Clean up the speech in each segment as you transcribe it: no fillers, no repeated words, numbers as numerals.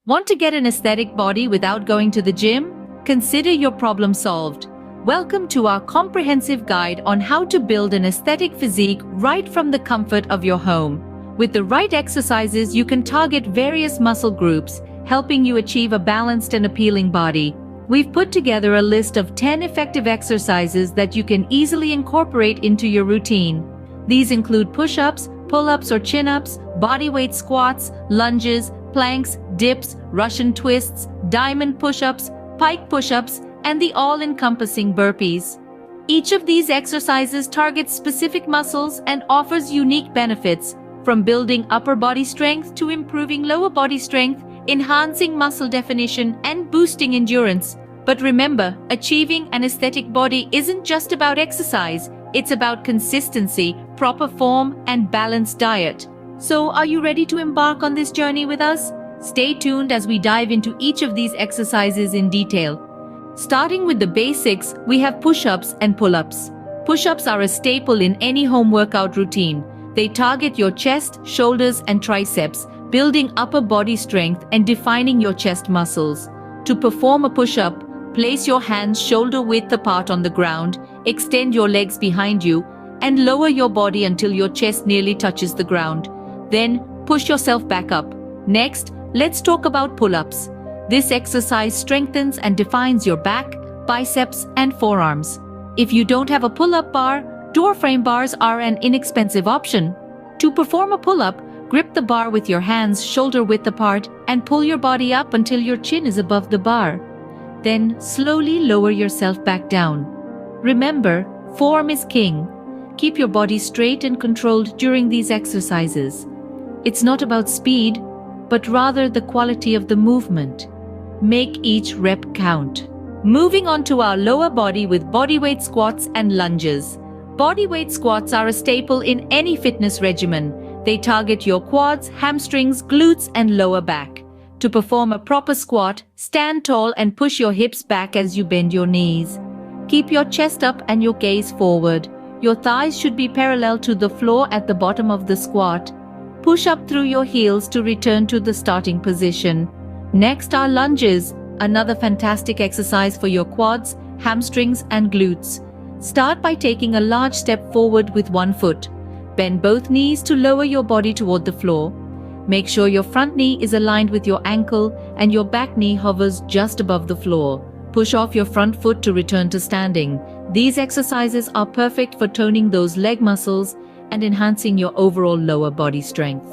Want to get an aesthetic body without going to the gym? Consider your problem solved. Welcome to our comprehensive guide on how to build an aesthetic physique right from the comfort of your home. With the right exercises, you can target various muscle groups, helping you achieve a balanced and appealing body. We've put together a list of 10 effective exercises that you can easily incorporate into your routine. These include push-ups, pull-ups or chin-ups, bodyweight squats, lunges, planks, dips, Russian twists, diamond push-ups, pike push-ups, and the all-encompassing burpees. Each of these exercises targets specific muscles and offers unique benefits, from building upper body strength to improving lower body strength, enhancing muscle definition, and boosting endurance. But remember, achieving an aesthetic body isn't just about exercise, it's about consistency, proper form, and balanced diet. So, are you ready to embark on this journey with us? Stay tuned as we dive into each of these exercises in detail. Starting with the basics, we have push-ups and pull-ups. Push-ups are a staple in any home workout routine. They target your chest, shoulders, and triceps, building upper body strength and defining your chest muscles. To perform a push-up, place your hands shoulder-width apart on the ground, extend your legs behind you, and lower your body until your chest nearly touches the ground. Then, push yourself back up. Next, let's talk about pull-ups. This exercise strengthens and defines your back, biceps, and forearms. If you don't have a pull-up bar, door frame bars are an inexpensive option. To perform a pull-up, grip the bar with your hands shoulder-width apart and pull your body up until your chin is above the bar. Then, slowly lower yourself back down. Remember, form is king. Keep your body straight and controlled during these exercises. It's not about speed, but rather the quality of the movement. Make each rep count. Moving on to our lower body with bodyweight squats and lunges. Bodyweight squats are a staple in any fitness regimen. They target your quads, hamstrings, glutes, and lower back. To perform a proper squat, stand tall and push your hips back as you bend your knees. Keep your chest up and your gaze forward. Your thighs should be parallel to the floor at the bottom of the squat. Push up through your heels to return to the starting position. Next are lunges, another fantastic exercise for your quads, hamstrings, and glutes. Start by taking a large step forward with one foot. Bend both knees to lower your body toward the floor. Make sure your front knee is aligned with your ankle and your back knee hovers just above the floor. Push off your front foot to return to standing. These exercises are perfect for toning those leg muscles and enhancing your overall lower body strength.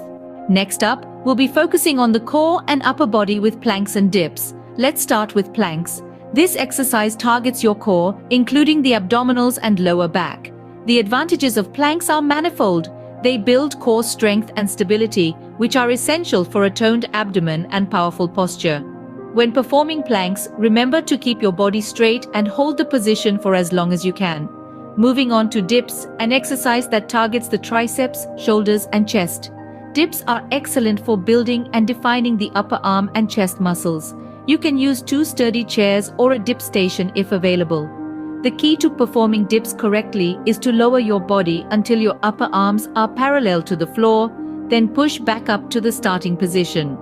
Next up, we'll be focusing on the core and upper body with planks and dips. Let's start with planks. This exercise targets your core, including the abdominals and lower back. The advantages of planks are manifold. They build core strength and stability, which are essential for a toned abdomen and powerful posture. When performing planks, remember to keep your body straight and hold the position for as long as you can. Moving on to dips, an exercise that targets the triceps, shoulders, and chest. Dips are excellent for building and defining the upper arm and chest muscles. You can use 2 sturdy chairs or a dip station if available. The key to performing dips correctly is to lower your body until your upper arms are parallel to the floor, then push back up to the starting position.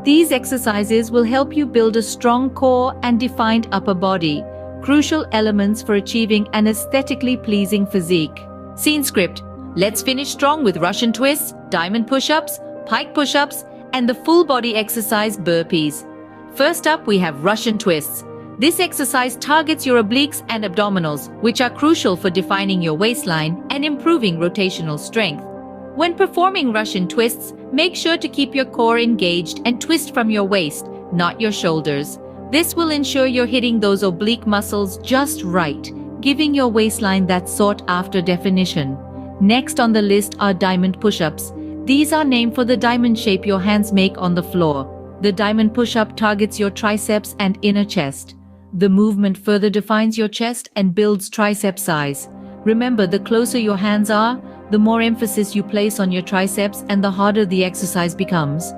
These exercises will help you build a strong core and defined upper body, crucial elements for achieving an aesthetically pleasing physique. Scene script. Let's finish strong with Russian twists, diamond push-ups, pike push-ups, and the full body exercise burpees. First up, we have Russian twists. This exercise targets your obliques and abdominals, which are crucial for defining your waistline and improving rotational strength. When performing Russian twists, make sure to keep your core engaged and twist from your waist, not your shoulders. This will ensure you're hitting those oblique muscles just right, giving your waistline that sought-after definition. Next on the list are diamond push-ups. These are named for the diamond shape your hands make on the floor. The diamond push-up targets your triceps and inner chest. The movement further defines your chest and builds tricep size. Remember, the closer your hands are, the more emphasis you place on your triceps and the harder the exercise becomes.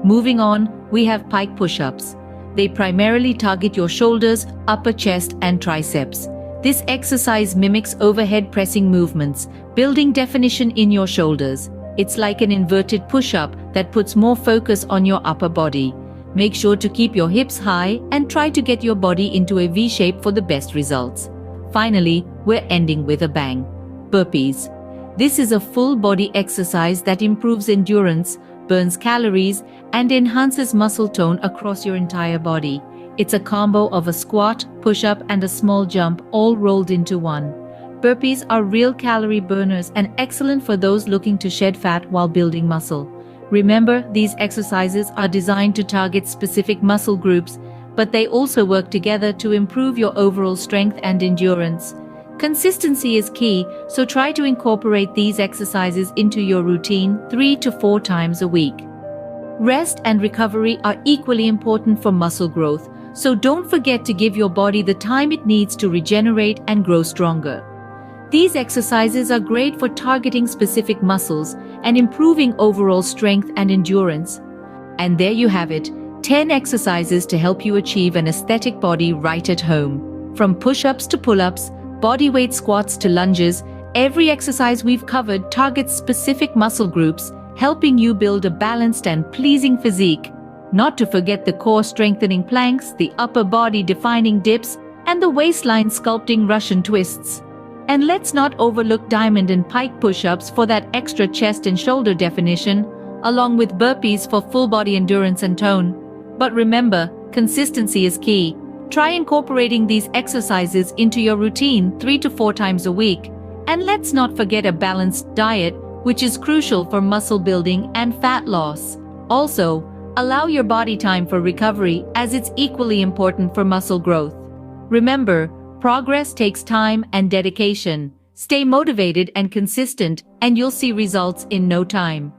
Moving on, we have pike push-ups. They primarily target your shoulders, upper chest, and triceps. This exercise mimics overhead pressing movements, building definition in your shoulders. It's like an inverted push-up that puts more focus on your upper body. Make sure to keep your hips high and try to get your body into a V shape for the best results. Finally, we're ending with a bang. Burpees. This is a full body exercise that improves endurance, burns calories, and enhances muscle tone across your entire body. It's a combo of a squat, push-up, and a small jump all rolled into one. Burpees are real calorie burners and excellent for those looking to shed fat while building muscle. Remember, these exercises are designed to target specific muscle groups, but they also work together to improve your overall strength and endurance. Consistency is key, so try to incorporate these exercises into your routine 3 to 4 times a week. Rest and recovery are equally important for muscle growth, so don't forget to give your body the time it needs to regenerate and grow stronger. These exercises are great for targeting specific muscles and improving overall strength and endurance. And there you have it, 10 exercises to help you achieve an aesthetic body right at home. From push-ups to pull-ups, bodyweight squats to lunges, every exercise we've covered targets specific muscle groups, helping you build a balanced and pleasing physique. Not to forget the core strengthening planks, the upper body defining dips, and the waistline sculpting Russian twists. And let's not overlook diamond and pike push-ups for that extra chest and shoulder definition, along with burpees for full body endurance and tone. But remember, consistency is key. Try incorporating these exercises into your routine 3 to 4 times a week. And let's not forget a balanced diet, which is crucial for muscle building and fat loss. Also, allow your body time for recovery, as it's equally important for muscle growth. Remember, progress takes time and dedication. Stay motivated and consistent, and you'll see results in no time.